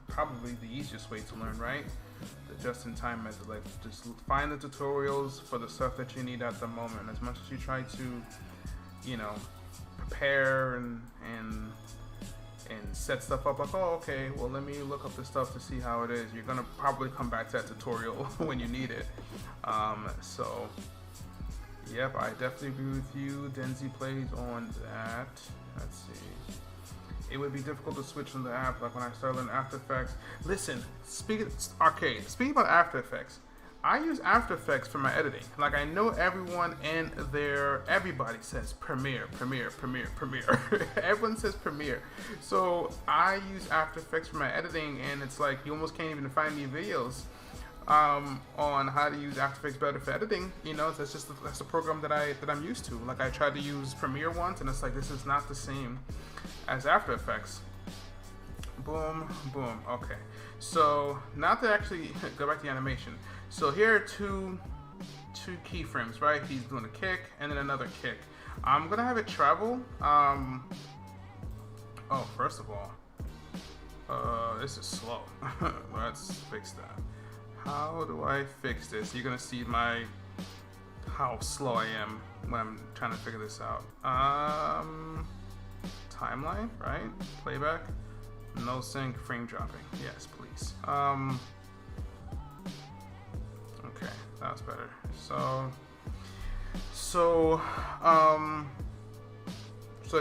probably the easiest way to learn, right? The just-in-time method. Like, just find the tutorials for the stuff that you need at the moment. As much as you try to, you know, prepare and set stuff up, like, oh, okay, well, let me look up this stuff to see how it is. You're gonna probably come back to that tutorial when you need it. So, yep, I definitely agree with you. Denzi plays on that. Let's see. It would be difficult to switch from the app, like when I started learning After Effects. Listen, speaking about After Effects, I use After Effects for my editing. Like, I know everybody says Premiere. Everyone says Premiere. So I use After Effects for my editing, and it's like you almost can't even find any videos on how to use After Effects better for editing. You know, that's the program that I'm used to. Like, I tried to use Premiere once, and it's like, this is not the same as After Effects. Boom, boom. Okay, so now to actually go back to the animation. So here are two keyframes, right? He's doing a kick and then another kick. I'm gonna have it travel. Oh, first of all, this is slow. Let's fix that. How do I fix this? You're gonna see how slow I am when I'm trying to figure this out. Timeline, right? Playback, no sync, frame dropping. Yes, please. Okay, That's better. So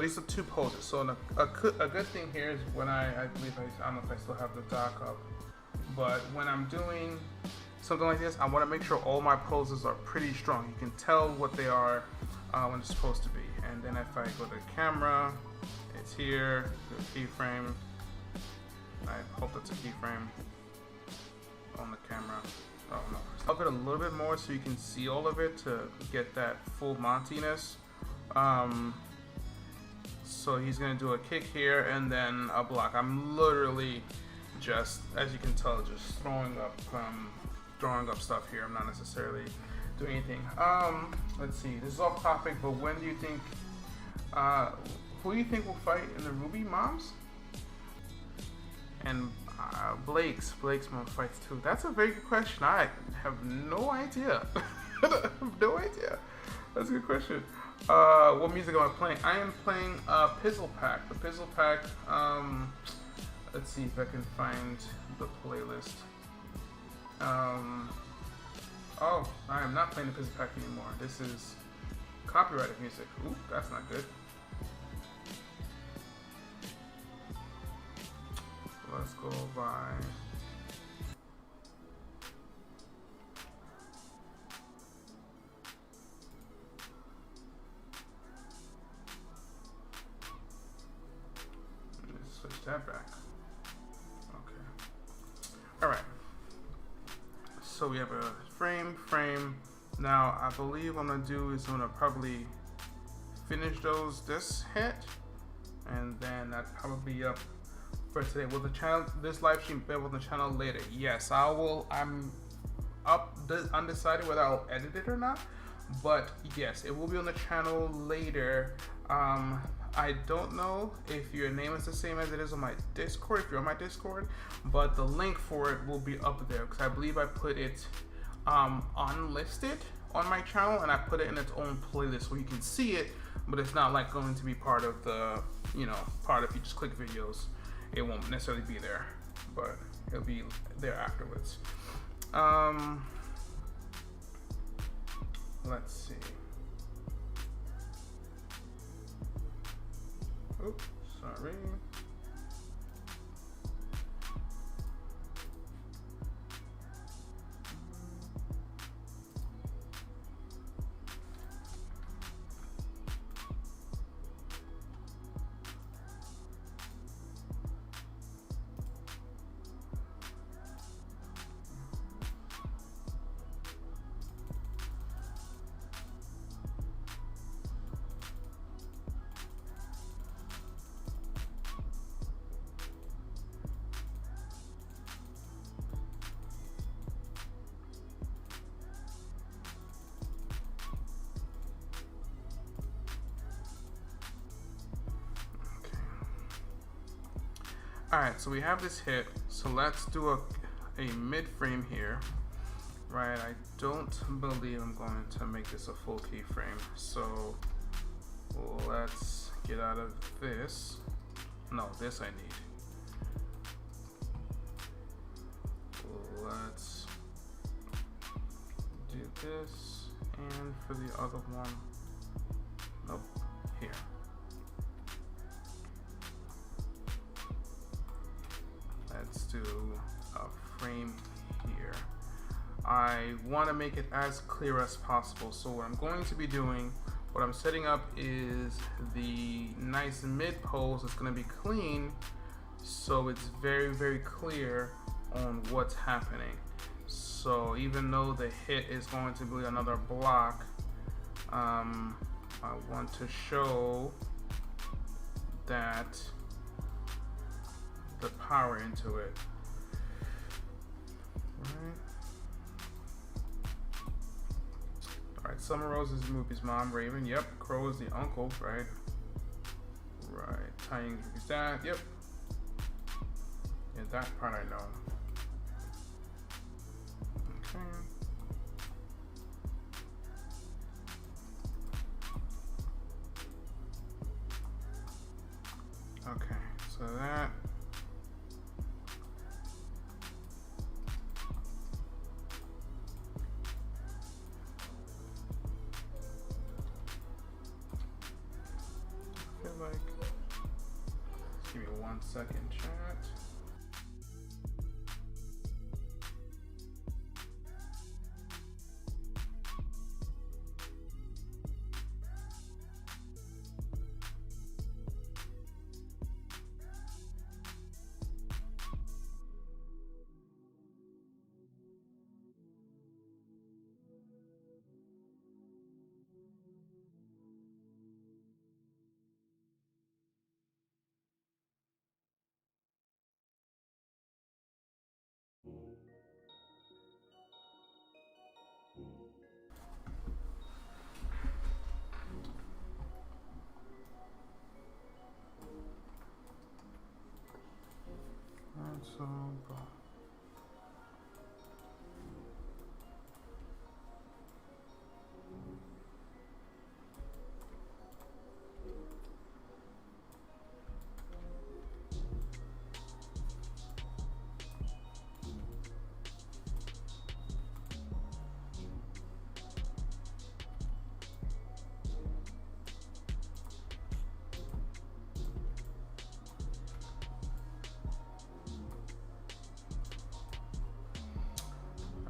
these are two poses. So a good thing here is when I believe I don't know if I still have the dock up, but when I'm doing something like this, I want to make sure all my poses are pretty strong. You can tell what they are when it's supposed to be. And then if I go to camera, it's here, the keyframe. I hope that's a keyframe on the camera. Oh no. Up it a little bit more so you can see all of it to get that full Monty-ness. So he's gonna do a kick here and then a block. I'm literally just, as you can tell, just throwing up stuff here. I'm not necessarily doing anything. Let's see. This is off topic, but when do you think? Who do you think will fight in the Ruby Moms? And Blake's mom fights too. That's a very good question. I have no idea. I have no idea. That's a good question. What music am I playing? I am playing Pizzle Pack. The Pizzle Pack. Let's see if I can find the playlist. Oh, I am not playing the Pizzle Pack anymore. This is copyrighted music. Ooh, that's not good. Let's go by. Let's switch that back. Okay. All right. So we have a frame. Now I believe what I'm gonna do is I'm gonna probably finish this hit, and then that'd probably be up for today. Will the channel, this live stream be on the channel later? Yes, I will. I'm undecided whether I'll edit it or not, but yes, it will be on the channel later. I don't know if your name is the same as it is on my Discord, if you're on my Discord, but the link for it will be up there because I believe I put it unlisted on my channel and I put it in its own playlist where you can see it, but it's not like going to be part of the, part if you just click videos. It won't necessarily be there, but it'll be there afterwards. Let's see. Oops, sorry. Alright, so we have this hit, so let's do a mid frame here, right? I don't believe I'm going to make this a full keyframe, so let's get out of this. No, this I need. Let's do this, and for the other one, nope, here. Let's do a frame here. I want to make it as clear as possible. So what I'm going to be doing, what I'm setting up is the nice mid pose. It's going to be clean, so it's very, very clear on what's happening. So even though the hit is going to be another block, I want to show that the power into it. Alright, Summer Rose is Moopy's mom, Raven, yep. Crow is the uncle, right? Right, tying is that, yep. Yeah, that part I know. Okay. Okay, so that. 1 second, chat. So,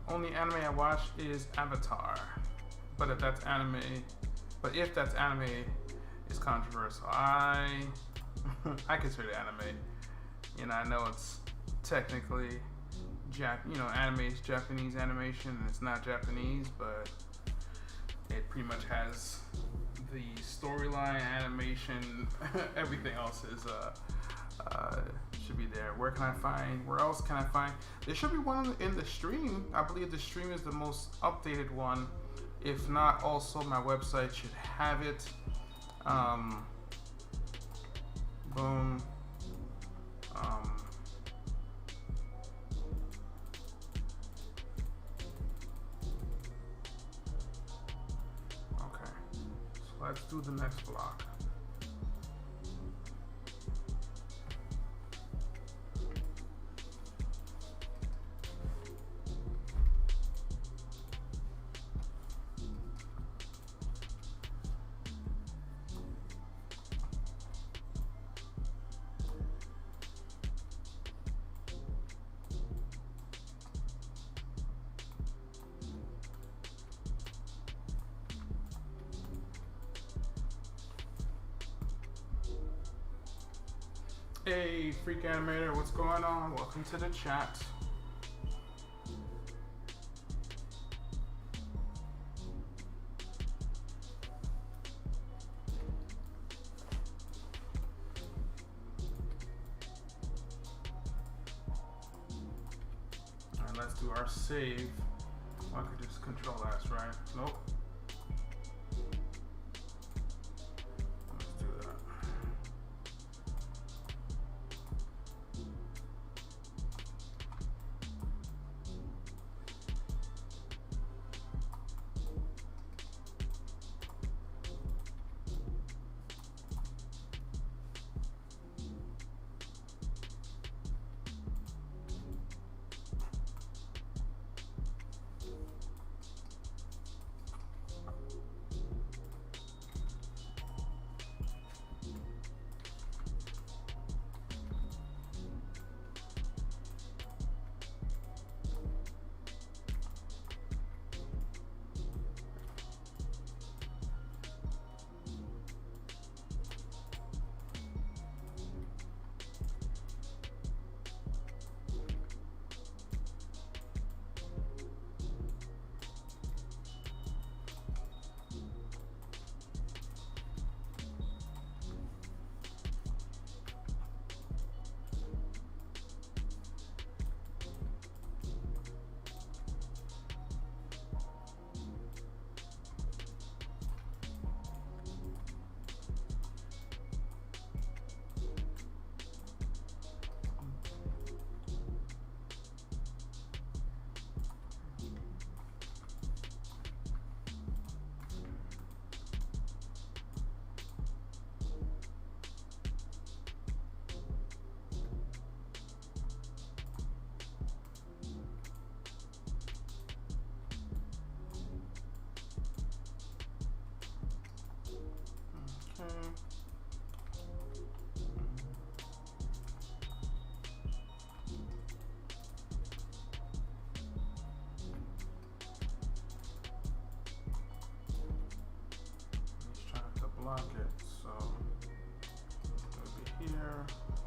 only anime I watch is Avatar, but if that's anime, it's controversial. I consider it anime. You know, I know it's technically anime is Japanese animation and it's not Japanese, but it pretty much has the storyline, animation, everything else is should be there. Where else can I find? There should be one in the stream. I believe the stream is the most updated one. If not, also my website should have it. Boom. Okay, so let's do the next block. Hey, Freak Animator, what's going on? Welcome to the chat. Alright, let's do our save. I could just control S, right? Nope.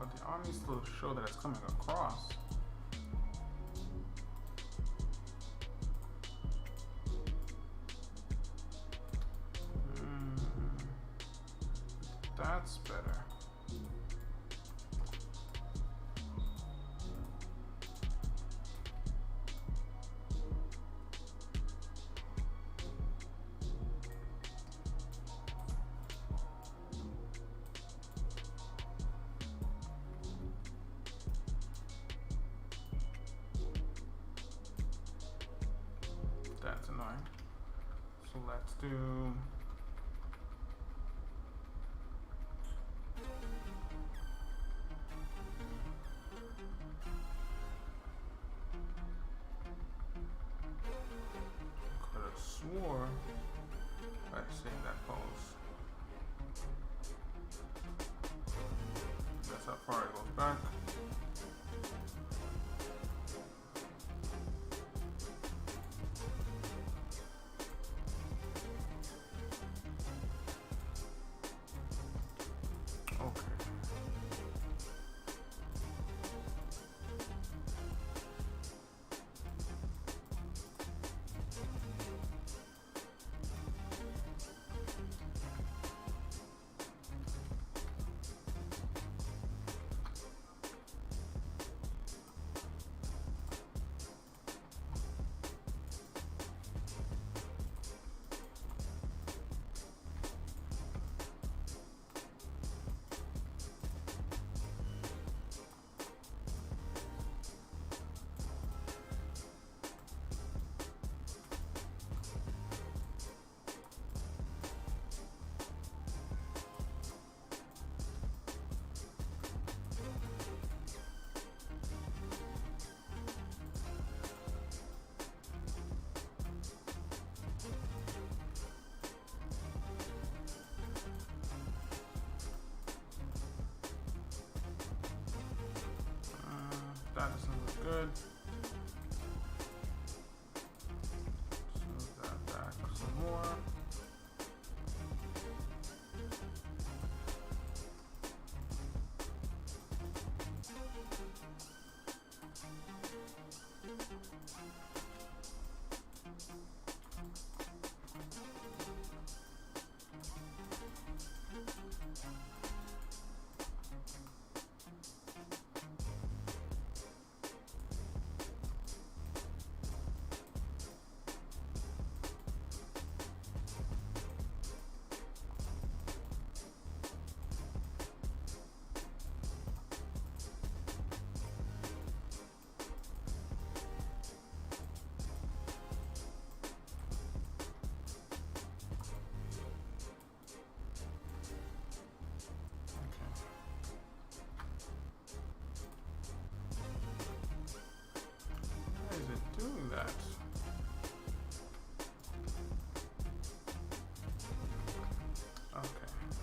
but the audio needs to show that it's coming across. That's better. That's annoying. So let's do could have swore I saved that pose. That's how far it goes back. That doesn't look good. Smooth that back some more.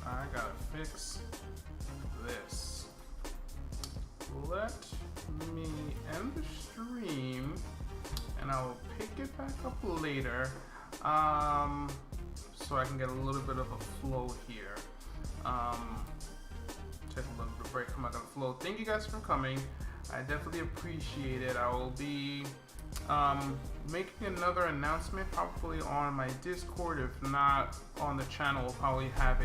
I gotta fix this. Let me end the stream and I will pick it back up later so I can get a little bit of a flow here. Take a little bit of break from my flow. Thank you guys for coming. I definitely appreciate it. I will be making another announcement probably on my Discord. If not on the channel, we'll probably have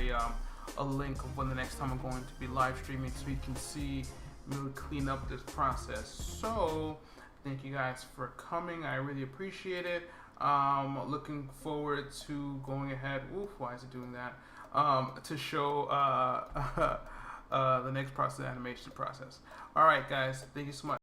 a link of when the next time I'm going to be live streaming so you can see me clean up this process. So thank you guys for coming. I really appreciate it. Looking forward to going ahead. Oof, why is it doing that? To show the next process, the animation process. All right, guys. Thank you so much.